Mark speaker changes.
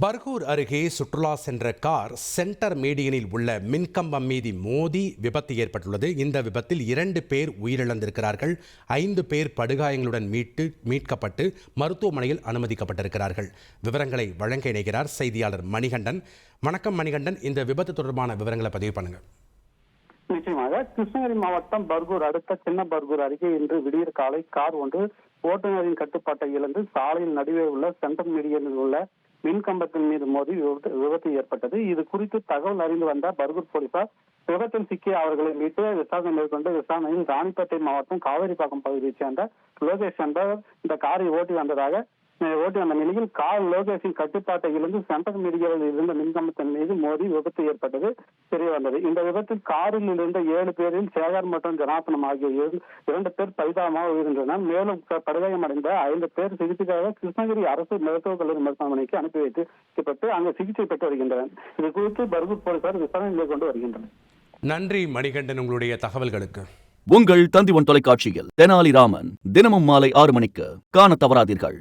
Speaker 1: பர்கூர் அருகே சுற்றுலா சென்ற கார் சென்டர் மீடியனில் உள்ள மின்கம்பம் மீது மோதி விபத்து ஏற்பட்டுள்ளது. இந்த விபத்தில் 2 பேர் உயிரிழந்திருக்கிறார்கள். 5 பேர் படுகாயங்களுடன் மீட்கப்பட்டு மருத்துவமனையில் அனுமதிக்கப்பட்டிருக்கிறார்கள். விவரங்களை வழங்க இணைகிறார் செய்தியாளர் மணிகண்டன். வணக்கம் மணிகண்டன், இந்த விபத்து தொடர்பான விவரங்களை பதிவு பண்ணுங்க.
Speaker 2: நிச்சயமாக கிருஷ்ணகிரி மாவட்டம் பர்கூர் அடுத்த சின்ன பர்கூர் அருகே இன்று விடியற் காலை கார் ஒன்று ஓட்டுநரின் கட்டுப்பாட்டை இழந்து சாலையில் நடுவே உள்ள சென்ட்ரல் மீடியனில் உள்ள மின்கம்பத்தின் மீது மோதி விபத்து ஏற்பட்டது. இது குறித்து தகவல் அறிந்து வந்த பர்கூர் போலீசார் விபத்தில் சிக்கிய அவர்களை மீட்டு விசாரணை மேற்கொண்டு விசாரணையில் ராணிப்பேட்டை மாவட்டம் காவேரிப்பாக்கம் பகுதியைச் சேர்ந்த லோகேஷ் என்பவர் இந்த காரை ஓட்டி வந்த நிலையில் கார் லோகேஷின் கட்டுப்பாட்டை இழந்து சென்ட்ரல் மீடியாவில் இருந்த மின்கம்பத்தின் மீது மோதி விபத்து ஏற்பட்டது தெரிய வந்தது. இந்த விபத்தில் காரில் இருந்த 7 பேரில் சேகர் மற்றும் ஜனார்த்தனம் ஆகிய 2 பேர் பரிதாபமாக உயிரிழந்தனர். மேலும் படுகாயமடைந்த 5 பேர் சிகிச்சைக்காக கிருஷ்ணகிரி அரசு மருத்துவக் கல்லூரி மருத்துவமனைக்கு அனுப்பி வைக்கப்பட்டு அங்கு சிகிச்சை பெற்று வருகின்றனர். இது குறித்து பர்கூர் போலீசார் விசாரணை மேற்கொண்டு வருகின்றனர்.
Speaker 1: நன்றி மணிகண்டன், உங்களுடைய தகவல்களுக்கு.
Speaker 3: உங்கள் தந்திவன் தொலைக்காட்சியில் தெனாலிராமன் தினமும் மாலை 6 மணிக்கு காண தவறாதீர்கள்.